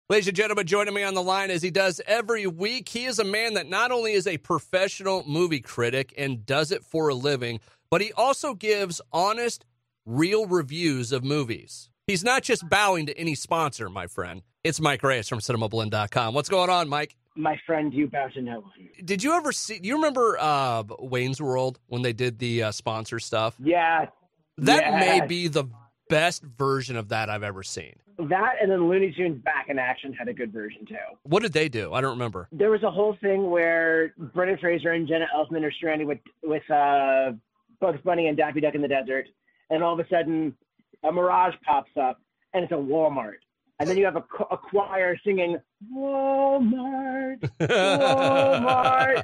Ladies and gentlemen, joining me on the line as he does every week, he is a man that not only is a professional movie critic and does it for a living, but he also gives honest, real reviews of movies. He's not just bowing to any sponsor, my friend. It's Mike Reyes from Cinemablend.com. What's going on, Mike? My friend, you bow to no one. Did you ever see, do you remember Wayne's World when they did the sponsor stuff? Yeah. That may be the best version of that I've ever seen. That and then Looney Tunes Back in Action had a good version, too. What did they do? I don't remember. There was a whole thing where Brendan Fraser and Jenna Elfman are stranded with Bugs Bunny and Daffy Duck in the desert, and all of a sudden a mirage pops up, and it's a Walmart. And then you have a choir singing, Walmart, Walmart.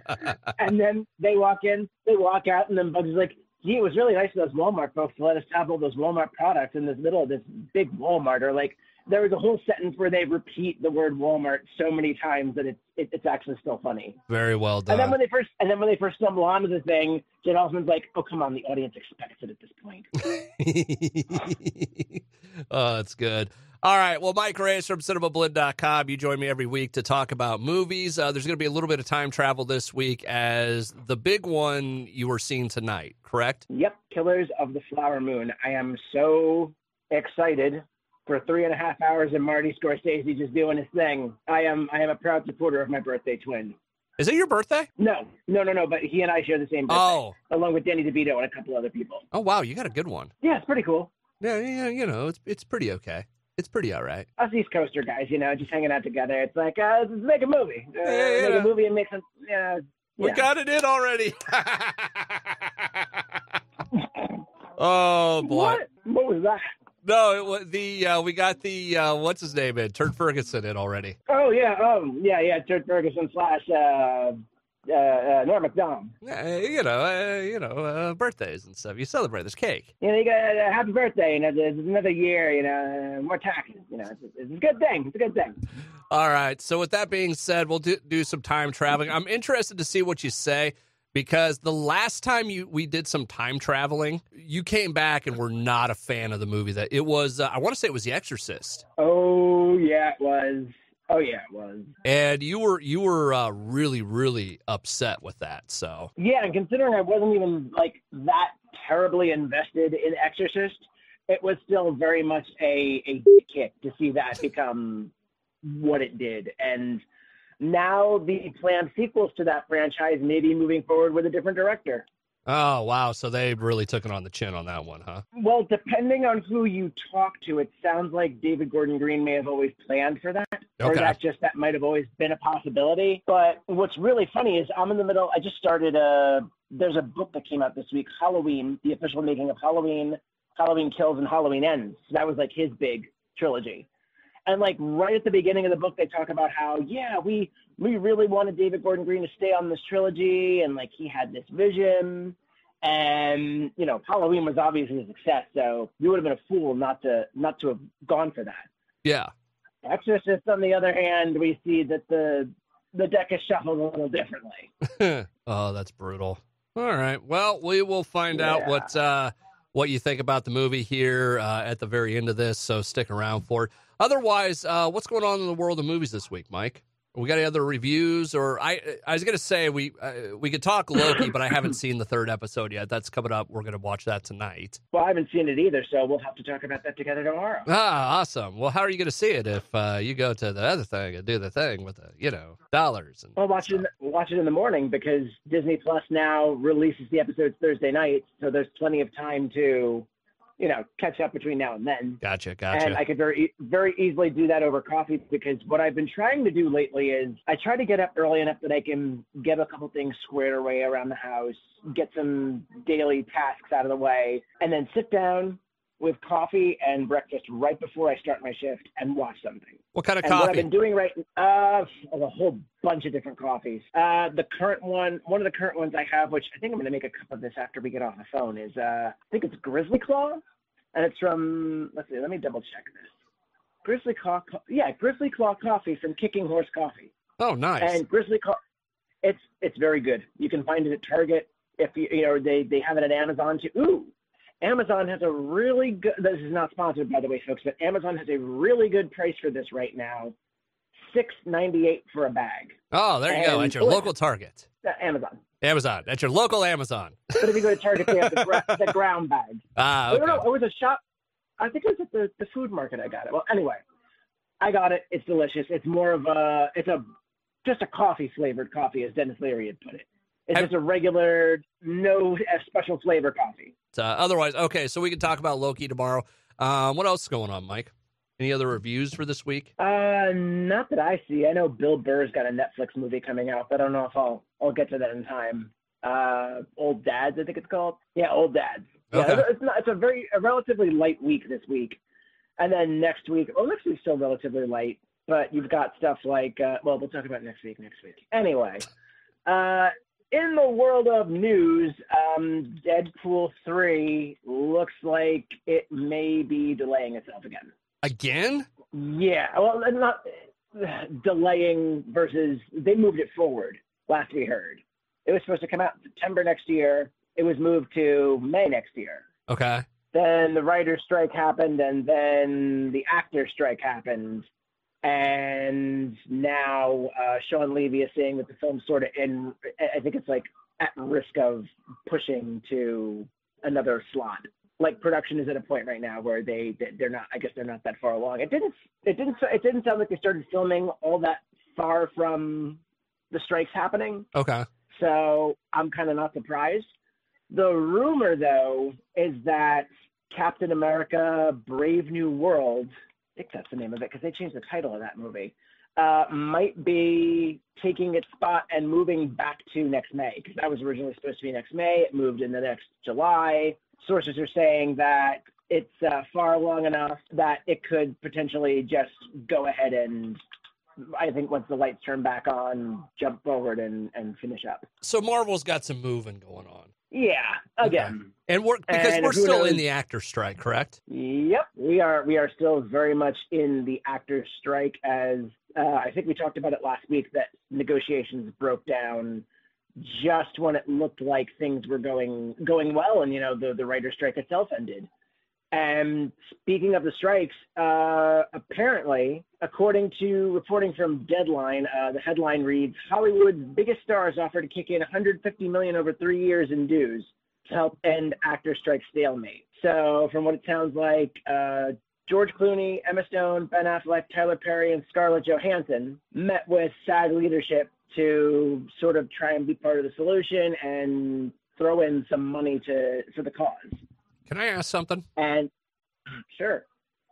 And then they walk in, they walk out, and then Bugs is like, gee, it was really nice of those Walmart folks to let us have all those Walmart products in this middle of this big Walmart. Or like, there was a whole sentence where they repeat the word Walmart so many times that it's actually still funny. Very well done. And then when they first stumble onto the thing, Jen Elfman's like, "Oh, come on, the audience expects it at this point." Oh, that's good. All right. Well, Mike Reyes from Cinemablend.com. You join me every week to talk about movies. There's going to be a little bit of time travel this week as the big one you were seeing tonight, correct? Yep. Killers of the Flower Moon. I am so excited for 3.5 hours of Marty Scorsese just doing his thing. I am a proud supporter of my birthday twin. Is it your birthday? No. But he and I share the same birthday, along with Danny DeVito and a couple other people. Oh, wow. You got a good one. Yeah, it's pretty cool. Yeah, you know, it's pretty okay. It's pretty all right. Us East Coaster guys, you know, just hanging out together. It's like, let's make a movie. Make a movie and make some, We got it in already. Oh, boy. What was that? No, it was we got the, what's his name in? Turd Ferguson in already. Oh, yeah. Turd Ferguson / Norm Macdonald. Birthdays and stuff. You celebrate. There's cake. You know, you got happy birthday. You know, there's another year. You know, more taxes. You know, it's a good thing. It's a good thing. All right. So with that being said, we'll do some time traveling. I'm interested to see what you say because the last time we did some time traveling, you came back and were not a fan of the movie. That it was. I want to say it was The Exorcist. Oh yeah, it was. Oh yeah, it was. And you were really, really upset with that. So yeah, and considering I wasn't even like that terribly invested in Exorcist, it was still very much a kick to see that become what it did. And now the planned sequels to that franchise may be moving forward with a different director. Oh, wow. So they really took it on the chin on that one, huh? Well, depending on who you talk to, it sounds like David Gordon Green may have always planned for that. Okay. Or that might have always been a possibility. But what's really funny is I'm in the middle. I just started there's a book that came out this week, Halloween, the official making of Halloween, Halloween Kills and Halloween Ends. So that was like his big trilogy. And like right at the beginning of the book, they talk about how, yeah, we really wanted David Gordon Green to stay on this trilogy. And like he had this vision and, you know, Halloween was obviously a success. So you would have been a fool not to have gone for that. Yeah. Exorcist, on the other hand, we see that the deck is shuffled a little differently. Oh, that's brutal. All right. Well, we will find out what you think about the movie here at the very end of this. So stick around for it. Otherwise, what's going on in the world of movies this week, Mike? We got any other reviews? Or I was going to say we could talk Loki, but I haven't seen the 3rd episode yet. That's coming up. We're going to watch that tonight. Well, I haven't seen it either, so we'll have to talk about that together tomorrow. Ah, awesome. Well, how are you going to see it if you go to the other thing and do the thing with the, dollars? And watch it in the morning because Disney Plus now releases the episodes Thursday night, so there's plenty of time to catch up between now and then. Gotcha. And I could very, very easily do that over coffee because what I've been trying to do lately is I try to get up early enough that I can get a couple things squared away around the house, get some daily tasks out of the way, and then sit down with coffee and breakfast right before I start my shift and watch something. What kind of coffee? What I've been doing a whole bunch of different coffees. The current one of the current ones I have, which I think I'm going to make a cup of this after we get off the phone, is I think it's Grizzly Claw. And it's from, let's see, let me double check this. Grizzly Claw Coffee from Kicking Horse Coffee. Oh, nice. And Grizzly Claw, it's very good. You can find it at Target. If they have it at Amazon too. Ooh, Amazon has a really good, this is not sponsored by the way, folks, but Amazon has a really good price for this right now. $6.98 for a bag. Oh, there you go. At your local Target. Amazon. Amazon. At your local Amazon. But if you go to Target, they have the ground bag. Ah, okay. No, it was a shop. I think it was at the food market I got it. Well, anyway, I got it. It's delicious. It's more of just a coffee-flavored coffee, as Dennis Leary had put it. It's just a regular, no special flavor coffee. Otherwise, okay, so we can talk about Loki tomorrow. What else is going on, Mike? Any other reviews for this week? Not that I see. I know Bill Burr's got a Netflix movie coming out, but I don't know if I'll get to that in time. Old Dads, I think it's called. Yeah, Old Dads. Okay. Yeah, it's a relatively light week this week. And then next week's still relatively light, but you've got stuff like, we'll talk about next week. Anyway, in the world of news, Deadpool 3 looks like it may be delaying itself again. Again? Yeah. Well, not delaying versus they moved it forward, last we heard. It was supposed to come out in September next year. It was moved to May next year. Okay. Then the writer's strike happened, and then the actor's strike happened. And now Sean Levy is saying that the film's sort of I think it's like at risk of pushing to another slot. Like production is at a point right now where they're not. I guess they're not that far along. It didn't sound like they started filming all that far from the strikes happening. Okay. So I'm kind of not surprised. The rumor though is that Captain America: Brave New World, I think that's the name of it because they changed the title of that movie, might be taking its spot and moving back to next May because that was originally supposed to be next May. It moved into next July. Sources are saying that it's far along enough that it could potentially just go ahead and, I think once the lights turn back on, jump forward and finish up. So Marvel's got some moving going on. Yeah, again. Okay. And we're still in the actor strike, correct? Yep, we are still very much in the actor strike. As I think we talked about it last week, that negotiations broke down just when it looked like things were going well, and the writer's strike itself ended. And speaking of the strikes, apparently, according to reporting from Deadline, the headline reads, Hollywood's biggest stars offer to kick in $150 million over 3 years in dues to help end actor strike stalemate. So from what it sounds like, George Clooney, Emma Stone, Ben Affleck, Tyler Perry, and Scarlett Johansson met with SAG leadership to sort of try and be part of the solution and throw in some money for the cause. Can I ask something? And sure.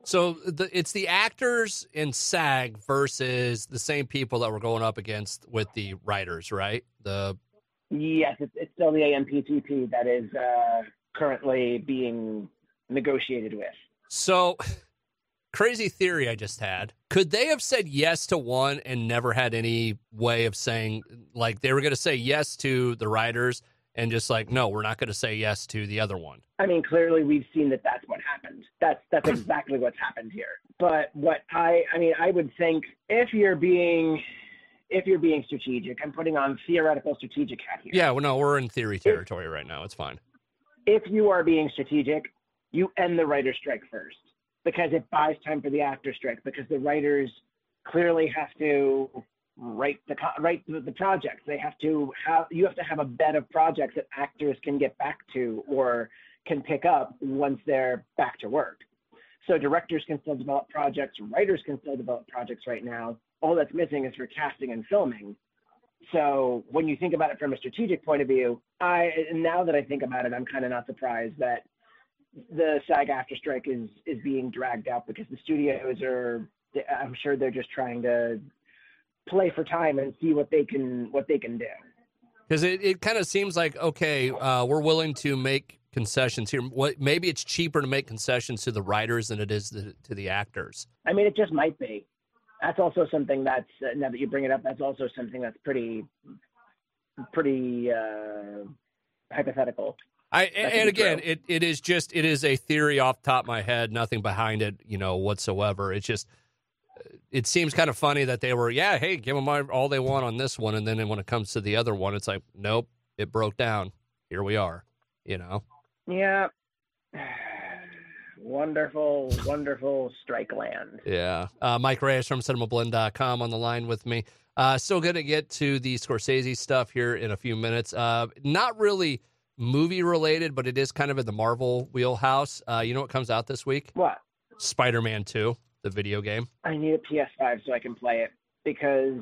So it's the actors in SAG versus the same people that we're going up against with the writers, right? Yes, it's still the AMPTP that is currently being negotiated with. So, crazy theory I just had. Could they have said yes to one and never had any way of saying, like, they were going to say yes to the writers and just like, no, we're not going to say yes to the other one? I mean, clearly we've seen that that's what happened. That's exactly what's happened here. But what I would think if you're being strategic, I'm putting on theoretical strategic hat here. Yeah, well, no, we're in theory territory right now. It's fine. If you are being strategic, you end the writer's strike first because it buys time for the actor strike because the writers clearly have to write the projects. You have to have a bed of projects that actors can get back to or can pick up once they're back to work. So directors can still develop projects, writers can still develop projects right now. All that's missing is for casting and filming. So when you think about it from a strategic point of view, now that I think about it, I'm kind of not surprised that the SAG after strike is being dragged out because the studios I'm sure they're just trying to play for time and see what they can do. Because it kind of seems like, okay, we're willing to make concessions here. Maybe it's cheaper to make concessions to the writers than it is to the actors. I mean, it just might be. That's also something that's, now that you bring it up, that's also something that's pretty hypothetical. It is a theory off the top of my head, nothing behind it, whatsoever. It's just, it seems kind of funny that they were, hey, give them all they want on this one. And then when it comes to the other one, it's like, nope, it broke down. Here we are, Yeah. wonderful, wonderful strike land. Yeah. Mike Reyes from Cinemablend.com on the line with me. Still going to get to the Scorsese stuff here in a few minutes. Not really movie related, but it is kind of in the Marvel wheelhouse. You know what comes out this week? What? Spider-Man 2, the video game. I need a PS5 so I can play it, because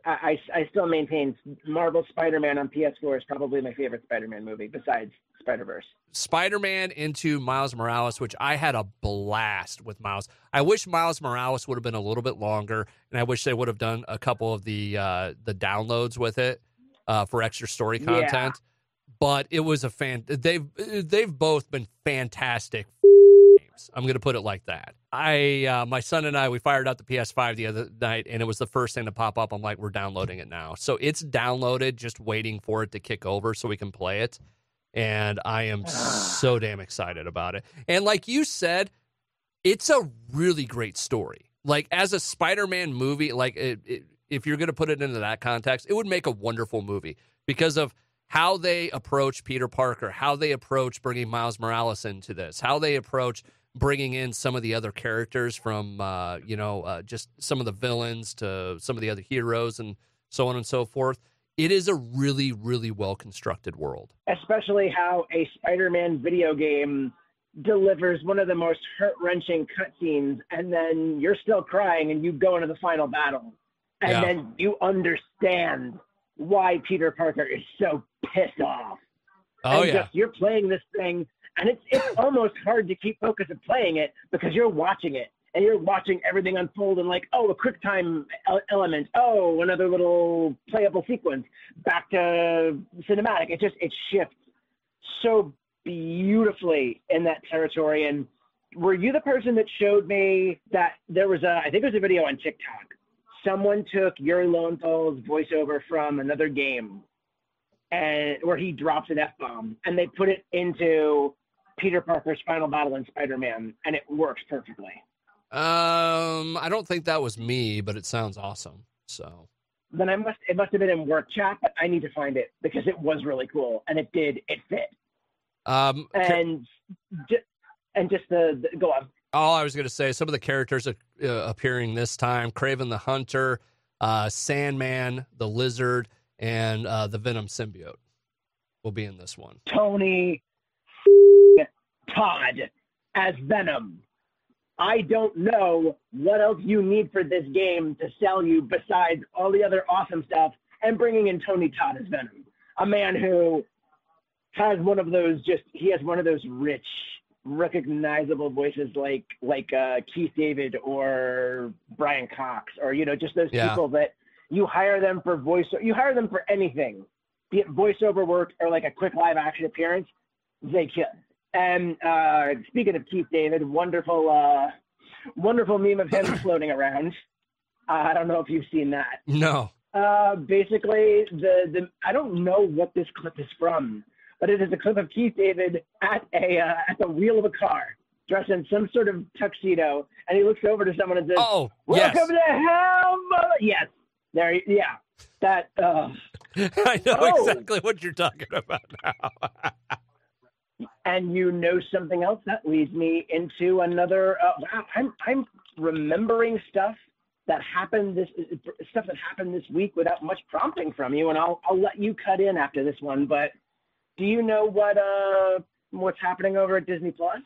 I still maintain Marvel Spider-Man on PS4 is probably my favorite Spider-Man movie besides Spider-Verse. Spider-Man into Miles Morales, which I had a blast with Miles. I wish Miles Morales would have been a little bit longer, and I wish they would have done a couple of the downloads with it for extra story content. Yeah. But it was they've both been fantastic games. I'm going to put it like that. My son and I, we fired up the PS5 the other night, and it was the first thing to pop up. I'm like, we're downloading it now. So it's downloaded, just waiting for it to kick over so we can play it. And I am so damn excited about it. And like you said, it's a really great story. Like, as a Spider-Man movie, like if you're going to put it into that context, it would make a wonderful movie because of how they approach Peter Parker, how they approach bringing Miles Morales into this, how they approach bringing in some of the other characters from, just some of the villains to some of the other heroes and so on and so forth. It is a really, really well-constructed world. Especially how a Spider-Man video game delivers one of the most heart-wrenching cutscenes, and then you're still crying and you go into the final battle. And then you understand why Peter Parker is so pissed off. Oh, and just, you're playing this thing, and it's almost hard to keep focus of playing it because you're watching it, and you're watching everything unfold and like, oh, a quick time element. Oh, another little playable sequence. Back to cinematic. It shifts so beautifully in that territory. And were you the person that showed me that there was I think it was a video on TikTok. Someone took Yuri Lowenthal's voiceover from another game, and where he drops an F-bomb, and they put it into Peter Parker's final battle in Spider-Man, and it works perfectly. I don't think that was me, but it sounds awesome. So then it must have been in work chat, but I need to find it because it was really cool, and it fit. And just the go on. All I was going to say, some of the characters appearing this time: Kraven the Hunter, Sandman, the Lizard, and the Venom symbiote will be in this one. Tony Todd as Venom. I don't know what else you need for this game to sell you besides all the other awesome stuff and bringing in Tony Todd as Venom, a man who has one of those rich, recognizable voices like Keith David or Brian Cox, or just those people that you hire them for you hire them for anything, be it voiceover work or like a quick live action appearance, they kill. And speaking of Keith David, wonderful meme of him floating around. I don't know if you've seen that. No. Basically, I don't know what this clip is from, but it is a clip of Keith David at the wheel of a car, dressed in some sort of tuxedo, and he looks over to someone and says, "Oh, welcome to hell, mother." Yes, there. Yeah, that. I know exactly what you're talking about now. And something else that leads me into another. Wow, I'm remembering stuff that happened this week without much prompting from you, and I'll let you cut in after this one. But do you know what's happening over at Disney Plus?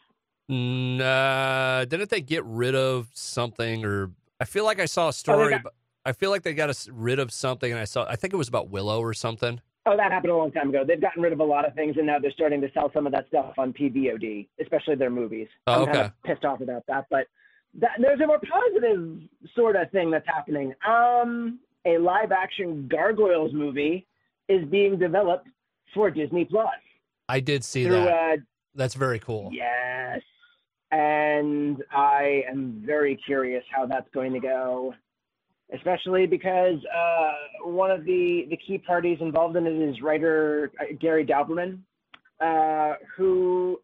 Didn't they get rid of something? Or I feel like I saw a story. I feel like they got rid of something, and I think it was about Willow or something. Oh, that happened a long time ago. They've gotten rid of a lot of things, and now they're starting to sell some of that stuff on PVOD, especially their movies. Oh, I'm kind of pissed off about that, but there's a more positive sort of thing that's happening. A live-action Gargoyles movie is being developed for Disney Plus. I did see that. That's very cool. Yes, and I am very curious how that's going to go. Especially because one of the key parties involved in it is writer Gary Dauberman, who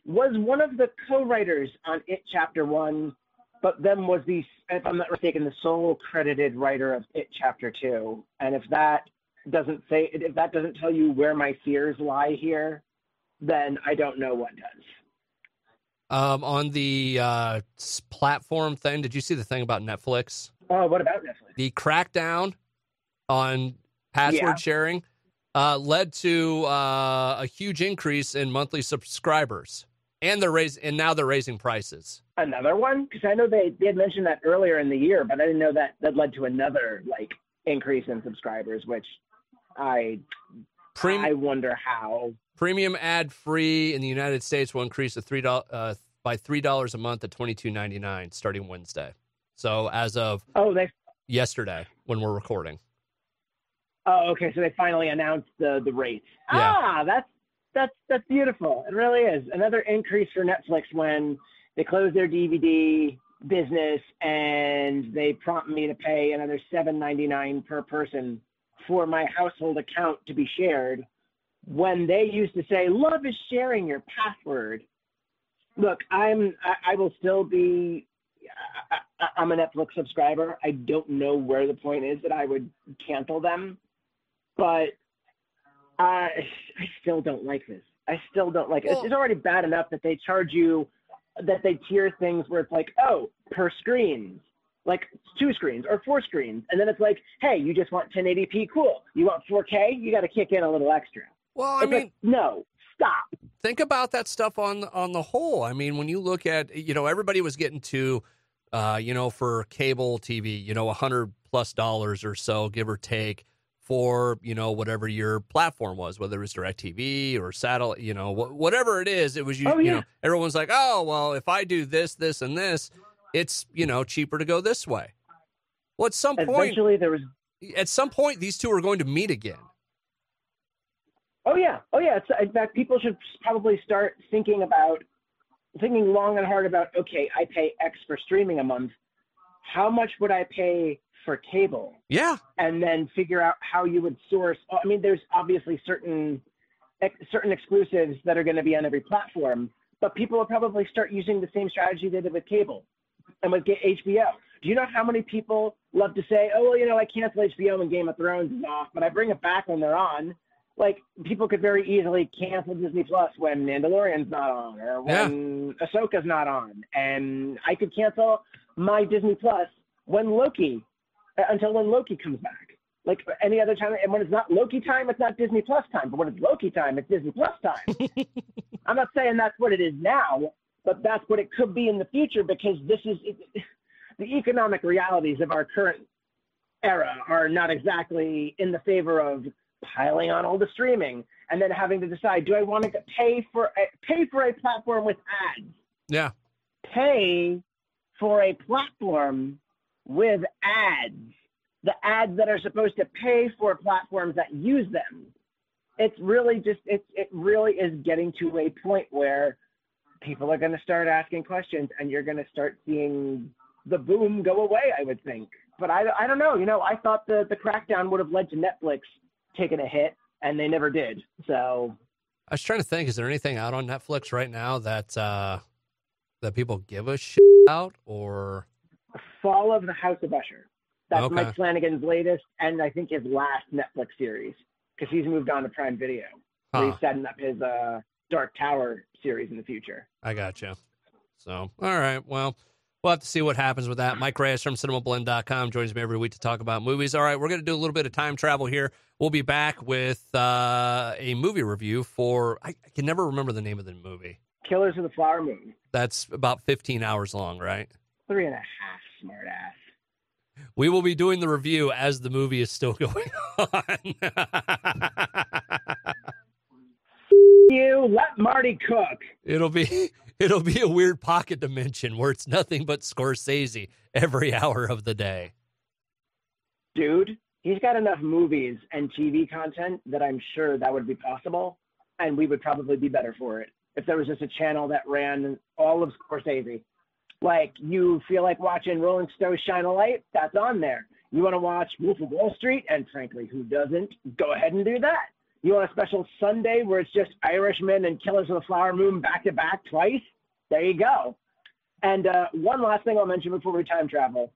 was one of the co-writers on It Chapter 1, but then was if I'm not mistaken, the sole credited writer of It Chapter 2. And if that doesn't tell you where my fears lie here, then I don't know what does. On the platform thing, did you see the thing about Netflix? What about Netflix? The crackdown on password sharing led to a huge increase in monthly subscribers, and now they're raising prices. Another one? Because I know they had mentioned that earlier in the year, but I didn't know that led to another increase in subscribers, which I wonder how. Premium ad-free in the United States will increase to by $3 a month to $22.99 starting Wednesday. So as of yesterday when we're recording. Oh, okay. So they finally announced the rates. Yeah. That's beautiful. It really is. Another increase for Netflix when they close their DVD business and they prompt me to pay another $7.99 per person for my household account to be shared, when they used to say, love is sharing your password. Look, I will still be, I'm a Netflix subscriber. I don't know where the point is that I would cancel them, but I still don't like this. I still don't like it. It's already bad enough that they charge you, that they tier things where it's like, per screens, like 2 screens or 4 screens. And then it's like, hey, you just want 1080p, cool. You want 4K, you got to kick in a little extra. Well, I mean, no, stop. Think about that stuff on the whole. I mean, when you look at, everybody was getting to, for cable TV, $100+ or so, give or take, for, whatever your platform was, whether it was DirecTV or satellite, whatever it is, it was, everyone's like, oh, well, if I do this, this, and this, it's, cheaper to go this way. Well, at some point, these two are going to meet again. Oh yeah. In fact, people should probably start thinking long and hard about, okay, I pay X for streaming a month. How much would I pay for cable? Yeah. And then figure out how you would source. I mean, there's obviously certain exclusives that are going to be on every platform, but people will probably start using the same strategy they did with cable and with HBO. Do you know how many people love to say, oh, well, I cancel HBO when Game of Thrones is off, but I bring it back when they're on? Like, people could very easily cancel Disney Plus when Mandalorian's not on or when Ahsoka's not on. And I could cancel my Disney Plus until when Loki comes back. Like any other time. And when it's not Loki time, it's not Disney Plus time. But when it's Loki time, it's Disney Plus time. I'm not saying that's what it is now, but that's what it could be in the future, because this is the economic realities of our current era are not exactly in the favor of piling on all the streaming and then having to decide, do I want to pay for a platform with ads? Yeah. Pay for a platform with ads. The ads that are supposed to pay for platforms that use them. It's really it really is getting to a point where people are going to start asking questions and you're going to start seeing the boom go away, I would think. But I don't know. I thought the crackdown would have led to Netflix taking a hit, and they never did. So I was trying to think, is there anything out on Netflix right now that people give a shit about? Or Fall of the House of Usher. That's okay. Mike Flanagan's latest, and I think his last Netflix series, because he's moved on to Prime Video. So he's setting up his Dark Tower series in the future. I gotcha. So, all right. Well, we'll have to see what happens with that. Mike Reyes from Cinemablend.com joins me every week to talk about movies. All right, we're going to do a little bit of time travel here. We'll be back with a movie review for, I can never remember the name of the movie. Killers of the Flower Moon. That's about 15 hours long, right? 3.5, smart ass. We will be doing the review as the movie is still going on. You let Marty cook. It'll be a weird pocket dimension where it's nothing but Scorsese every hour of the day. Dude, he's got enough movies and TV content that I'm sure that would be possible, and we would probably be better for it if there was just a channel that ran all of Scorsese. Like, you feel like watching Rolling Stones Shine a Light? That's on there. You want to watch Wolf of Wall Street? And frankly, who doesn't? Go ahead and do that. You want a special Sunday where it's just Irishman and Killers of the Flower Moon back-to-back twice? There you go. And one last thing I'll mention before we time travel.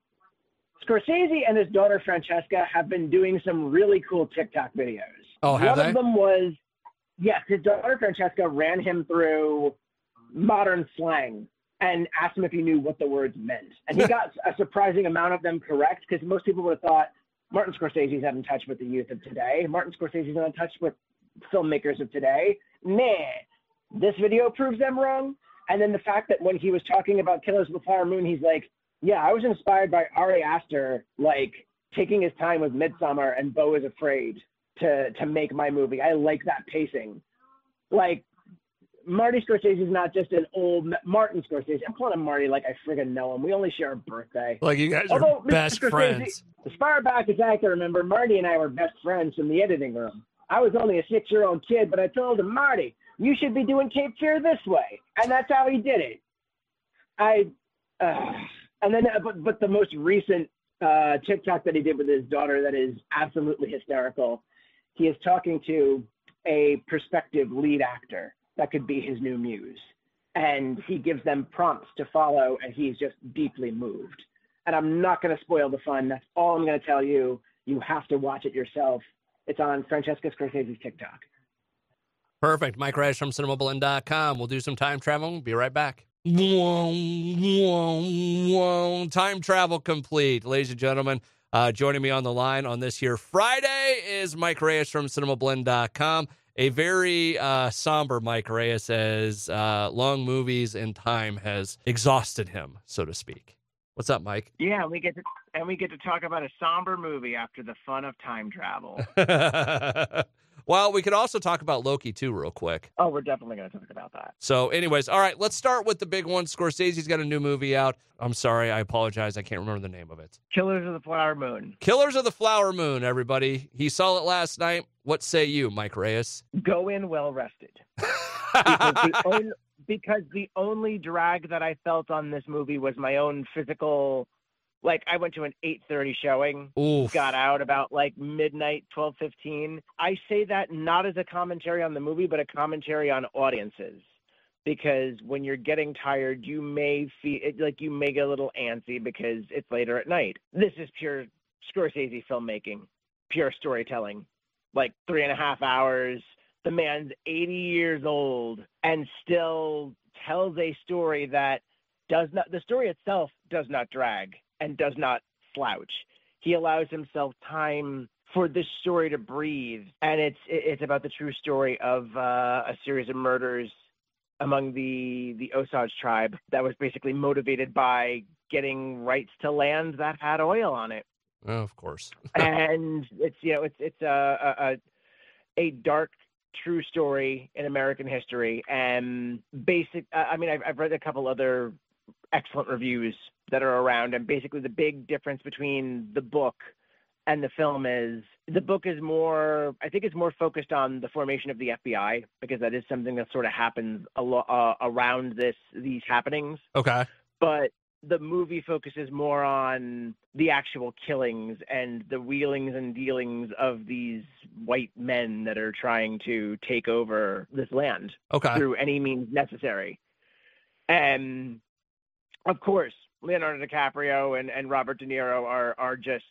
Scorsese and his daughter Francesca have been doing some really cool TikTok videos. Oh, have they? One of them was, yes, his daughter Francesca ran him through modern slang and asked him if he knew what the words meant. And he got a surprising amount of them correct, because most people would have thought Martin Scorsese's not in touch with the youth of today. Martin Scorsese's not in touch with filmmakers of today. Nah, this video proves them wrong. And then the fact that when he was talking about Killers of the Flower Moon, he's like, yeah, I was inspired by Ari Aster, like, taking his time with Midsommar and Beau is Afraid to make my movie. I like that pacing. Like, Marty Scorsese is not just an old Martin Scorsese. I'm calling him Marty like I friggin' know him. We only share a birthday. Like, you guys are best friends. As far back as I can remember, Marty and I were best friends from the editing room. I was only a 6-year-old kid, but I told him, Marty, you should be doing Cape Fear this way. And that's how he did it. But the most recent TikTok that he did with his daughter that is absolutely hysterical, he is talking to a prospective lead actor that could be his new muse. And he gives them prompts to follow, and he's just deeply moved. And I'm not going to spoil the fun. That's all I'm going to tell you. You have to watch it yourself. It's on Francesca Scorsese's TikTok. Perfect. Mike Reyes from Cinemablend.com. We'll do some time travel. We'll be right back. Time travel complete. Ladies and gentlemen, joining me on the line on this here Friday is Mike Reyes from Cinemablend.com. A very somber Mike Reyes, as long movies and time has exhausted him, so to speak. What's up, Mike? Yeah, we get to talk about a somber movie after the fun of time travel. Well, we could also talk about Loki, too, real quick. Oh, we're definitely going to talk about that. So anyways, all right, let's start with the big one. Scorsese's got a new movie out. I'm sorry, I apologize. I can't remember the name of it. Killers of the Flower Moon. Killers of the Flower Moon, everybody. He saw it last night. What say you, Mike Reyes? Go in well rested. Because the only drag that I felt on this movie was my own physical. Like, I went to an 8:30 showing, Oof. Got out about like midnight, 12:15. I say that not as a commentary on the movie, but a commentary on audiences. Because when you're getting tired, you may feel like you may get a little antsy because it's later at night. This is pure Scorsese filmmaking, pure storytelling. Like 3.5 hours. The man's 80 years old and still tells a story that the story itself does not drag and does not slouch. He allows himself time for this story to breathe. And it's about the true story of a series of murders among the Osage tribe that was basically motivated by getting rights to land that had oil on it. Oh, of course. And it's a dark, true story in American history. And I've read a couple other excellent reviews that are around, and basically the big difference between the book and the film is the book is more, I think it's more focused on the formation of the FBI, because that is something that sort of happens around these happenings. Okay. But the movie focuses more on the actual killings and the wheelings and dealings of these white men that are trying to take over this land through any means necessary. And of course, Leonardo DiCaprio and Robert De Niro are just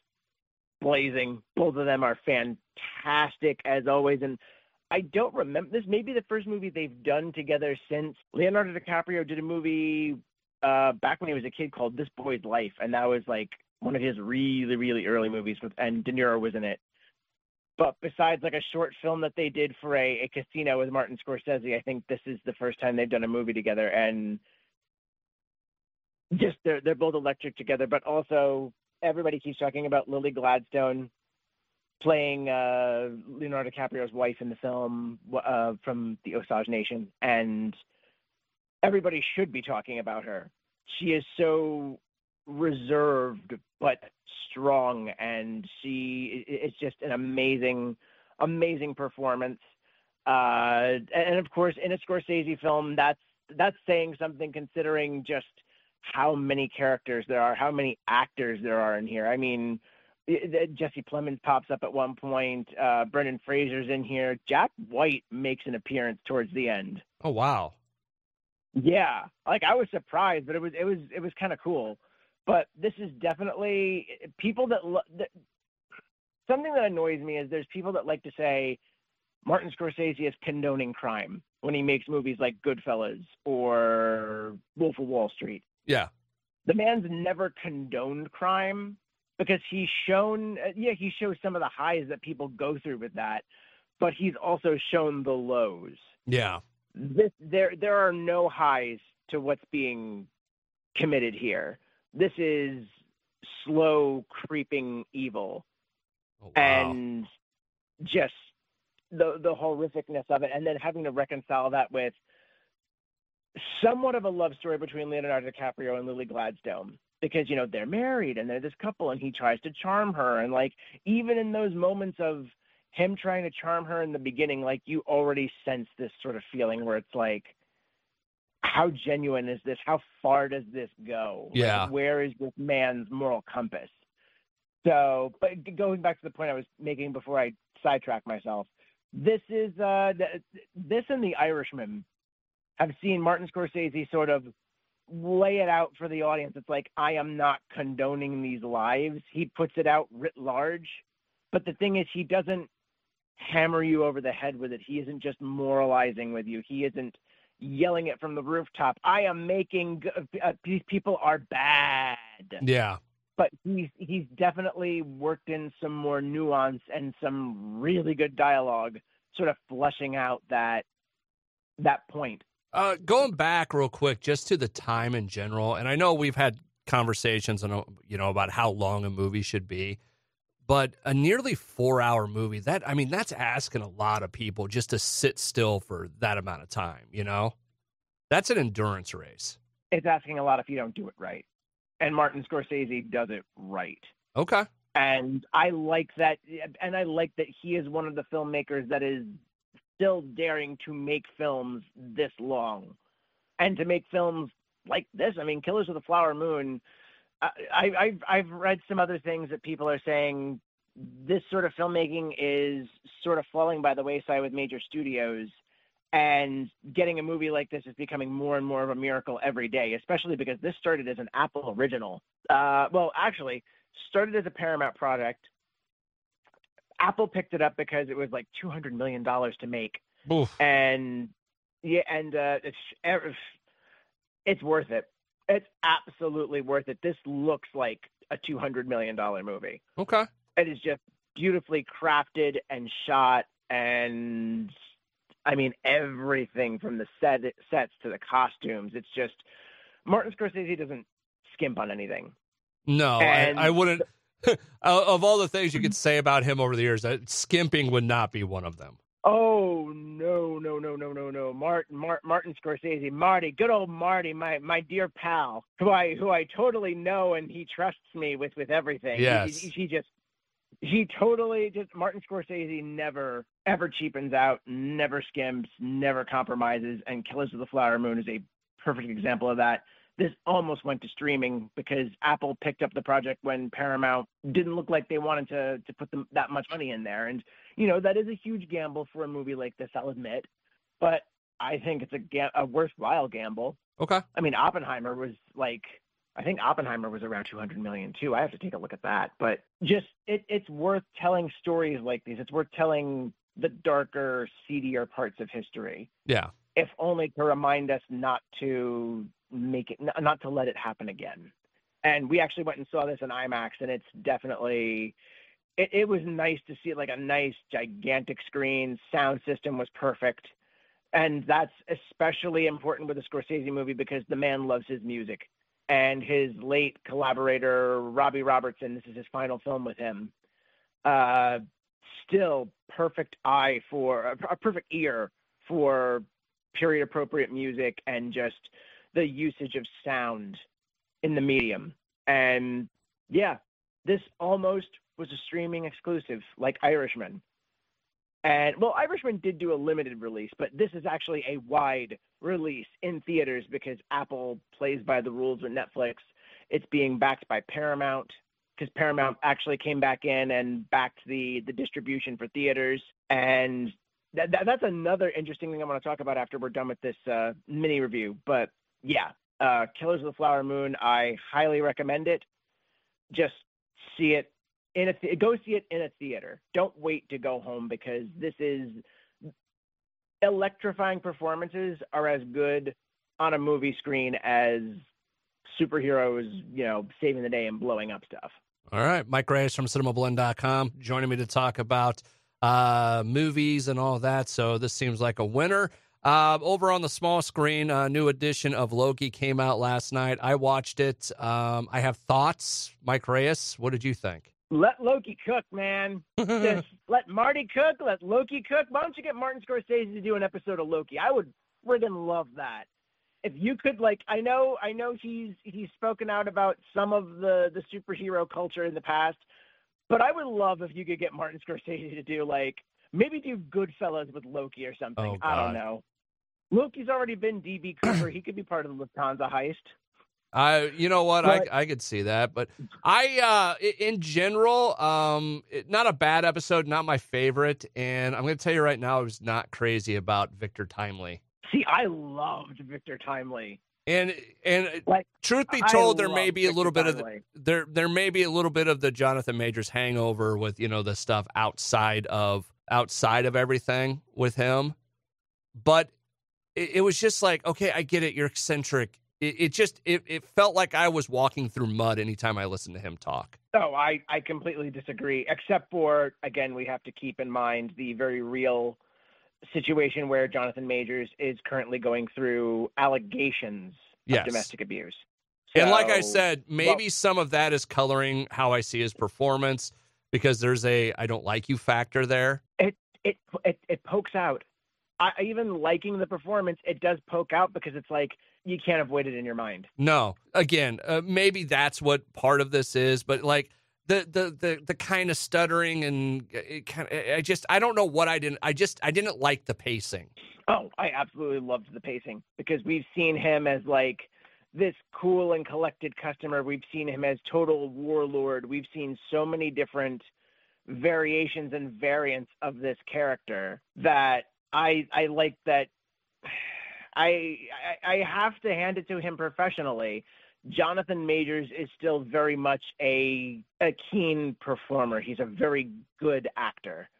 blazing. Both of them are fantastic as always. And I don't remember, this may be the first movie they've done together since Leonardo DiCaprio did a movie back when he was a kid called This Boy's Life, and that was like one of his really, really early movies, and De Niro was in it. But besides like a short film that they did for a casino with Martin Scorsese, I think this is the first time they've done a movie together, and just they're both electric together. But also everybody keeps talking about Lily Gladstone playing Leonardo DiCaprio's wife in the film from the Osage Nation, and everybody should be talking about her. She is so reserved but strong, and it's just an amazing, amazing performance. And of course, in a Scorsese film, that's saying something, considering just how many characters there are, how many actors there are in here. I mean, Jesse Plemons pops up at one point. Brendan Fraser's in here. Jack White makes an appearance towards the end. Oh, wow. Yeah, like I was surprised, but it was kind of cool. But this is definitely people that something that annoys me is there's people that like to say Martin Scorsese is condoning crime when he makes movies like Goodfellas or Wolf of Wall Street. Yeah. The man's never condoned crime because he shows some of the highs that people go through with that, but he's also shown the lows. Yeah. There are no highs to what's being committed here. This is slow creeping evil. Oh, wow. And just the horrificness of it, and then having to reconcile that with somewhat of a love story between Leonardo DiCaprio and Lily Gladstone, because they're married and they're this couple, and he tries to charm her, and like even in those moments of him trying to charm her in the beginning, like you already sense this sort of feeling where it's like, how genuine is this? How far does this go? Yeah. Like, where is this man's moral compass? So, but going back to the point I was making before I sidetrack myself, this and The Irishman have seen Martin Scorsese sort of lay it out for the audience. It's like, I am not condoning these lives. He puts it out writ large. But the thing is, he doesn't hammer you over the head with it. He isn't just moralizing with you. He isn't yelling it from the rooftop. I am making these people are bad. Yeah. But he's definitely worked in some more nuance and some really good dialogue, sort of fleshing out that point. Going back real quick, just to the time in general, and I know we've had conversations on about how long a movie should be, but a nearly 4-hour movie, that's asking a lot of people just to sit still for that amount of time. That's an endurance race. It's asking a lot if you don't do it right. And Martin Scorsese does it right. Okay. And I like that. And I like that he is one of the filmmakers that is still daring to make films this long and to make films like this. I mean, Killers of the Flower Moon, I've read some other things that people are saying this sort of filmmaking is sort of falling by the wayside with major studios. And getting a movie like this is becoming more and more of a miracle every day, especially because this started as an Apple original. Actually, started as a Paramount product. Apple picked it up because it was like $200 million to make. Oof. And it's worth it. It's absolutely worth it. This looks like a $200 million movie. Okay. It is just beautifully crafted and shot, and I mean, everything from the sets to the costumes. It's just, Martin Scorsese doesn't skimp on anything. No, I wouldn't. Of all the things you could say about him over the years, skimping would not be one of them. Oh, no. Martin Scorsese, Marty, good old Marty, my dear pal, who I totally know, and he trusts me with everything. Yes. He totally just, Martin Scorsese never, ever cheapens out, never skimps, never compromises, and Killers of the Flower Moon is a perfect example of that. This almost went to streaming because Apple picked up the project when Paramount didn't look like they wanted to put that much money in there. And, that is a huge gamble for a movie like this, I'll admit. But I think it's a worthwhile gamble. Okay. I mean, Oppenheimer was around 200 million too. I have to take a look at that. But just it's worth telling stories like these. It's worth telling the darker, seedier parts of history. Yeah. If only to remind us not to let it happen again. And we actually went and saw this in IMAX, and it's definitely it was nice to see like a nice gigantic screen. Sound system was perfect. And that's especially important with a Scorsese movie because the man loves his music. And his late collaborator, Robbie Robertson, this is his final film with him, still perfect eye for a perfect ear for period appropriate music and just the usage of sound in the medium. And yeah, this almost was a streaming exclusive like Irishman. And well, Irishman did do a limited release, but this is actually a wide release in theaters because Apple plays by the rules with Netflix. It's being backed by Paramount because Paramount actually came back in and backed the distribution for theaters. And that's another interesting thing I want to talk about after we're done with this mini review. But yeah, Killers of the Flower Moon, I highly recommend it. Just see it. Go see it in a theater. Don't wait to go home because this is electrifying performances are as good on a movie screen as superheroes, saving the day and blowing up stuff. All right. Mike Reyes from Cinemablend.com joining me to talk about movies and all that. So this seems like a winner. Over on the small screen, a new edition of Loki came out last night. I watched it. I have thoughts. Mike Reyes, what did you think? Let Loki cook, man. Just let Marty cook. Let Loki cook. Why don't you get Martin Scorsese to do an episode of Loki? I would friggin' love that. If you could, I know he's spoken out about some of the superhero culture in the past, but I would love if you could get Martin Scorsese to do maybe do Goodfellas with Loki or something. Oh, I don't know. Loki's already been DB Cooper. He could be part of the Lufthansa heist. You know what? But I could see that, but in general, not a bad episode, not my favorite. And I'm going to tell you right now, I was not crazy about Victor Timely. See, I loved Victor Timely. And truth be told, there may be a little bit of there may be a little bit of the Jonathan Majors hangover with the stuff outside of everything with him, but it was just like, okay, I get it, you're eccentric. It felt like I was walking through mud anytime I listened to him talk. Oh, I completely disagree. Except for, again, we have to keep in mind the very real situation where Jonathan Majors is currently going through allegations of domestic abuse. So, and like I said, maybe some of that is coloring how I see his performance, because there's a I don't like you factor there. It pokes out. Even liking the performance, it does poke out because it's like you can't avoid it in your mind. No, again, maybe that's what part of this is, but the kind of stuttering and I don't know what I didn't like the pacing. Oh, I absolutely loved the pacing because we've seen him as this cool and collected customer. We've seen him as total warlord. We've seen so many different variations and variants of this character that I like that. I have to hand it to him professionally. Jonathan Majors is still very much a keen performer. He's a very good actor.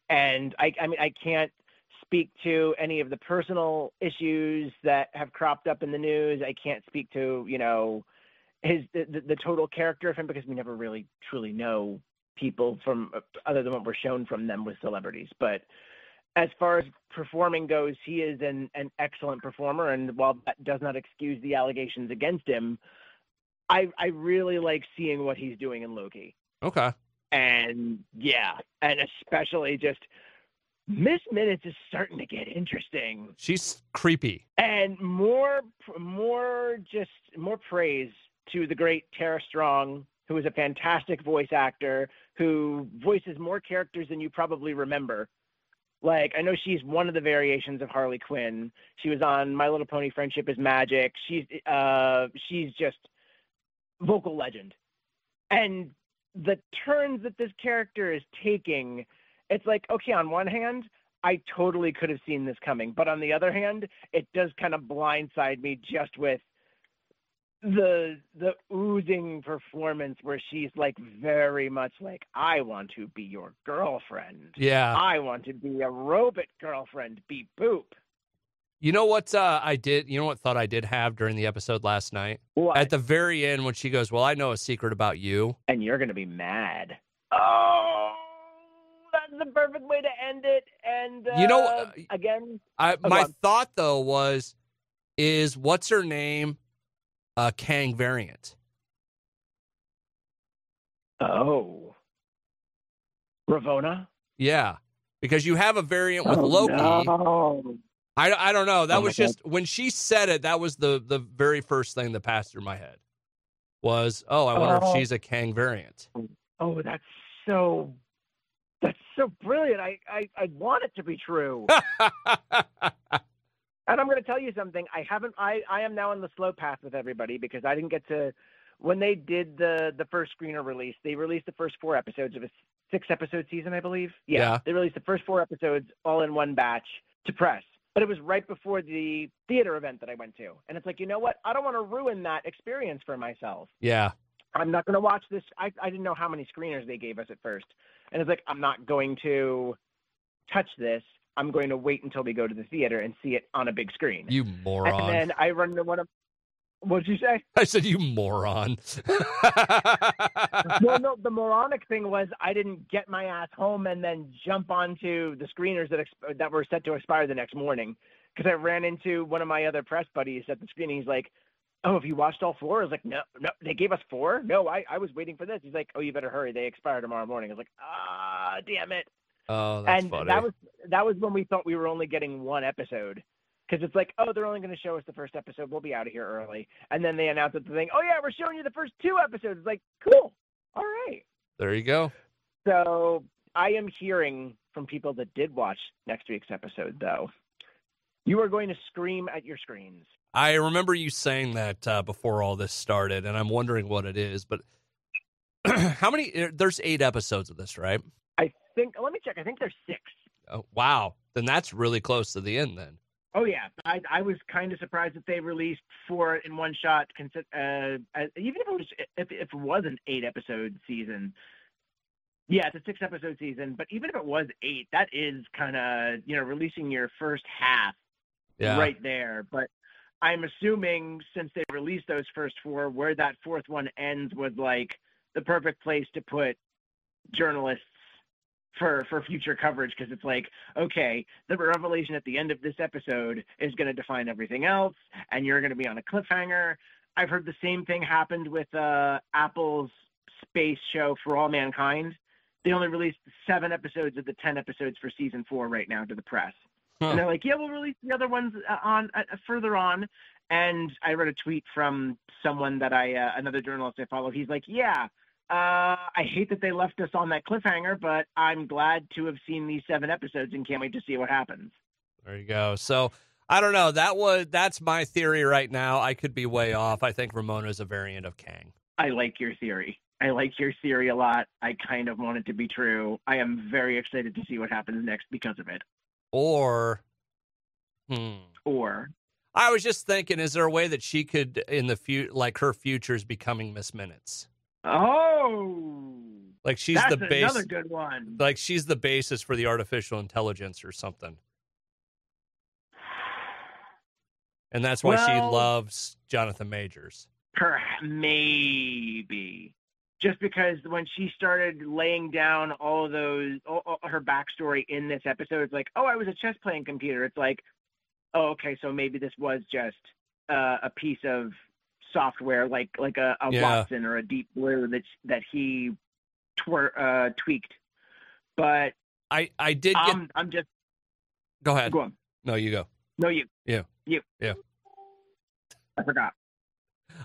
And I mean, I can't speak to any of the personal issues that have cropped up in the news. I can't speak to, the total character of him because we never really truly know people from other than what we're shown from them with celebrities. But as far as performing goes, he is an excellent performer, and while that does not excuse the allegations against him, I really like seeing what he's doing in Loki. Okay. And yeah, and especially just Miss Minutes is starting to get interesting. She's creepy. And more praise to the great Tara Strong, who is a fantastic voice actor, who voices more characters than you probably remember. I know she's one of the variations of Harley Quinn. She was on My Little Pony: Friendship is Magic. She's just vocal legend. And the turns that this character is taking, it's like, okay, on one hand, I totally could have seen this coming. But on the other hand, it does kind of blindside me just with the oozing performance where she's very much I want to be your girlfriend. Yeah. I want to be a robot girlfriend. Beep boop. You know what I did? You know what thought I did have during the episode last night? What? At the very end when she goes, well, I know a secret about you. And you're going to be mad. Oh, that's the perfect way to end it. And again, my thought though is what's her name? Kang variant. Oh. Ravonna? Yeah. Because you have a variant with Loki. No. I don't know. That was just, God. when she said it, that was the very first thing that passed through my head was, I wonder if she's a Kang variant. Oh, that's so brilliant. I want it to be true. And I'm going to tell you something. I am now on the slow path with everybody because I didn't get to, when they did the first screener release, they released the first 4 episodes of a 6-episode season, I believe. Yeah. They released the first 4 episodes all in one batch to press. But it was right before the theater event that I went to. And it's like, you know what? I don't want to ruin that experience for myself. Yeah. I'm not going to watch this. I didn't know how many screeners they gave us at first. And it's like, I'm not going to touch this. I'm going to wait until we go to the theater and see it on a big screen. You moron. And then I run into one of, what'd you say? I said, you moron. Well, no, the moronic thing was I didn't get my ass home and then jump onto the screeners that were set to expire the next morning, because I ran into one of my other press buddies at the screening. He's like, "Oh, have you watched all 4?" I was like, no, they gave us 4? No, I was waiting for this. He's like, "Oh, you better hurry. They expire tomorrow morning." I was like, damn it. Oh, that's funny. That was when we thought we were only getting 1 episode. Because it's like, oh, they're only going to show us the first episode. We'll be out of here early. And then they announced at the thing, oh, yeah, we're showing you the first 2 episodes. It's like, cool. All right. There you go. So I am hearing from people that did watch next week's episode, though, you are going to scream at your screens. I remember you saying that before all this started, and I'm wondering what it is. But how many? There's 8 episodes of this, right? I think. Let me check. I think there's 6. Oh, wow. Then that's really close to the end then. Oh, yeah. I was kind of surprised that they released 4 in one shot, even if it was an 8-episode season. Yeah, it's a 6-episode season, but even if it was 8, that is kind of, releasing your first half right there. But I'm assuming since they released those first 4, where that 4th one ends was like the perfect place to put journalists for future coverage, because it's like, okay, the revelation at the end of this episode is going to define everything else, and you're going to be on a cliffhanger. I've heard the same thing happened with Apple's space show For All Mankind. They only released 7 episodes of the 10 episodes for season 4 right now to the press. And they're like, yeah, we'll release the other ones further on. And I read a tweet from someone that another journalist I follow. He's like, yeah, I hate that they left us on that cliffhanger, but I'm glad to have seen these 7 episodes and can't wait to see what happens. There you go. So I don't know. That's my theory right now. I could be way off. I think Ramona is a variant of Kang. I like your theory. I like your theory a lot. I kind of want it to be true. I am very excited to see what happens next because of it. Or I was just thinking, is there a way that she could, in the future, like her future is becoming Miss Minutes? Oh, like she's that's the base. Another good one. Like she's the basis for the artificial intelligence or something, and that's why she loves Jonathan Majors. Maybe just because when she started laying down all her backstory in this episode, it's like, oh, I was a chess playing computer. It's like, oh, okay, so maybe this was just a piece of software, like a Watson or a Deep Blue that he tweaked. But I did. I'm just. Go ahead. Go on. No, you go. No, you. You. You. Yeah. I forgot.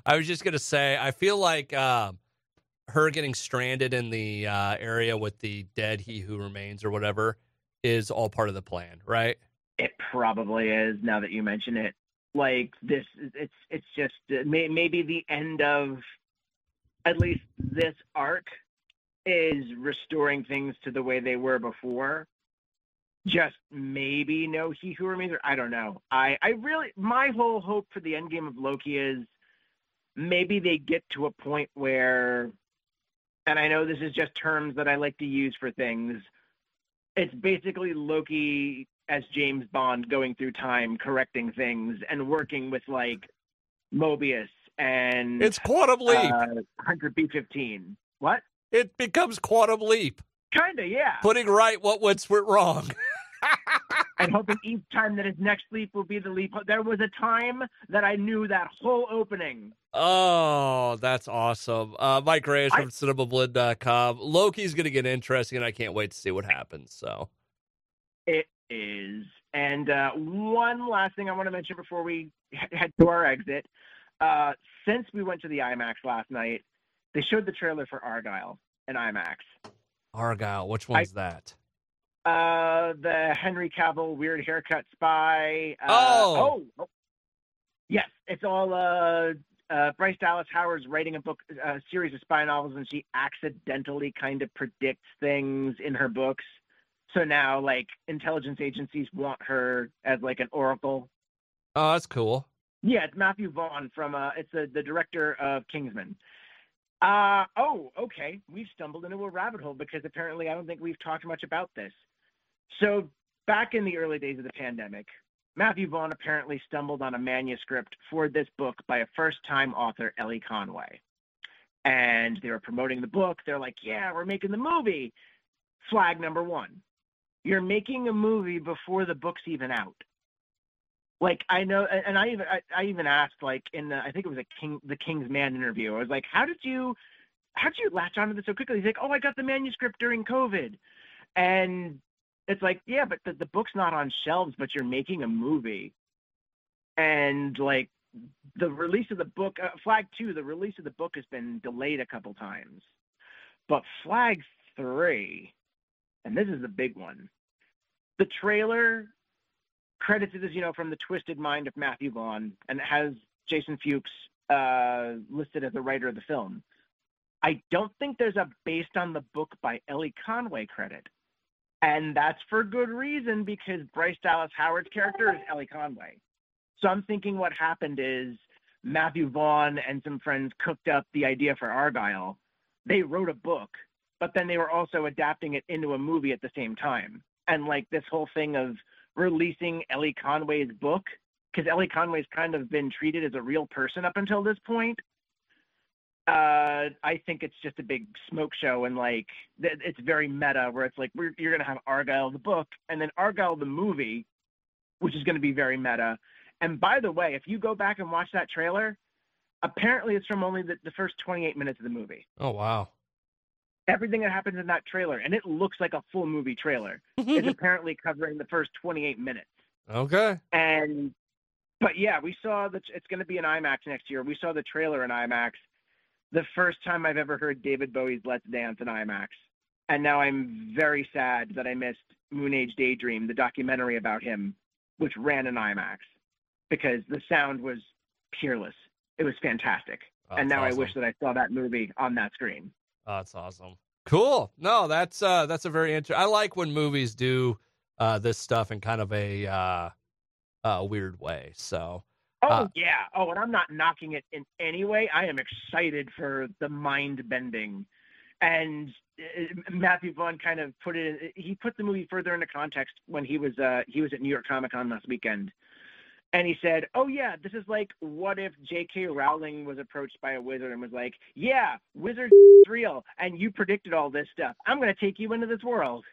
I was just gonna say, I feel like her getting stranded in the area with the dead He Who Remains or whatever is all part of the plan, right? It probably is. Now that you mention it, like this, it's just maybe the end of at least this arc is restoring things to the way they were before. Just maybe no He Who Remains, or I don't know. I really, my whole hope for the end game of Loki is maybe they get to a point where, and I know this is just terms that I like to use for things, it's basically Loki as James Bond going through time, correcting things, and working with like Mobius and it's Quantum Leap. Hunter B-15. What? It becomes Quantum Leap. Kinda, yeah. Putting right what went wrong. And hoping each time that his next leap will be the leap. There was a time that I knew that whole opening. Oh, that's awesome. Mike Reyes from Cinemablend.com. Loki's going to get interesting, and I can't wait to see what happens. So it is. And one last thing I want to mention before we head to our exit. Since we went to the IMAX last night, they showed the trailer for Argyle in IMAX. Argyle, which one's that? The Henry Cavill weird haircut spy. Yes, it's all Bryce Dallas Howard's writing a series of spy novels, and she accidentally kind of predicts things in her books. So now, like, intelligence agencies want her as like an oracle. Oh, that's cool. Yeah, it's Matthew Vaughn from it's the director of Kingsman. Okay. We've stumbled into a rabbit hole because apparently I don't think we've talked much about this. So back in the early days of the pandemic, Matthew Vaughn apparently stumbled on a manuscript for this book by a first-time author, Ellie Conway. And they were promoting the book. They're like, yeah, we're making the movie. Flag number one. You're making a movie before the book's even out. Like, I know, and I even asked, like, in the, I think it was the King's Man interview. I was like, how did you latch onto this so quickly? He's like, oh, I got the manuscript during COVID. And it's like, yeah, but the book's not on shelves, but you're making a movie. And, like, the release of the book, Flag 2, the release of the book has been delayed a couple times. But Flag 3, and this is the big one, the trailer credits it as, from the twisted mind of Matthew Vaughn, and it has Jason Fuchs listed as the writer of the film. I don't think there's a based on the book by Ellie Conway credit. And that's for good reason, because Bryce Dallas Howard's character is Ellie Conway. So I'm thinking what happened is Matthew Vaughn and some friends cooked up the idea for Argyle. They wrote a book, but then they were also adapting it into a movie at the same time. And like this whole thing of releasing Ellie Conway's book, because Ellie Conway's kind of been treated as a real person up until this point. I think it's just a big smoke show, and like it's very meta, where it's like you're going to have Argyle the book and then Argyle the movie, which is going to be very meta. And by the way, if you go back and watch that trailer, apparently it's from only the first 28 minutes of the movie. Oh, wow. Everything that happens in that trailer, and it looks like a full movie trailer, is apparently covering the first 28 minutes. Okay. But yeah, we saw that it's going to be in IMAX next year. We saw the trailer in IMAX. The first time I've ever heard David Bowie's Let's Dance in IMAX. And now I'm very sad that I missed Moon Age Daydream, the documentary about him, which ran in IMAX, because the sound was peerless. It was fantastic. Oh, and now awesome. I wish that I saw that movie on that screen. Oh, that's awesome. Cool. No, that's a very interesting. I like when movies do this stuff in kind of a weird way. So. Oh, yeah. Oh, and I'm not knocking it in any way. I am excited for the mind bending. And Matthew Vaughn kind of put the movie further into context when he was at New York Comic Con last weekend. And he said, oh, yeah, this is like, what if J.K. Rowling was approached by a wizard and was like, yeah, wizard is real, and you predicted all this stuff. I'm going to take you into this world.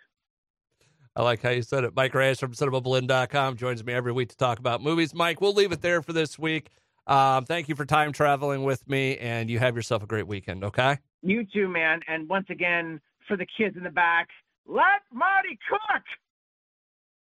I like how you said it. Mike Reyes from Cinemablend.com joins me every week to talk about movies. Mike, we'll leave it there for this week. Thank you for time traveling with me, and you have yourself a great weekend, okay? You too, man. And once again, for the kids in the back, let Marty cook!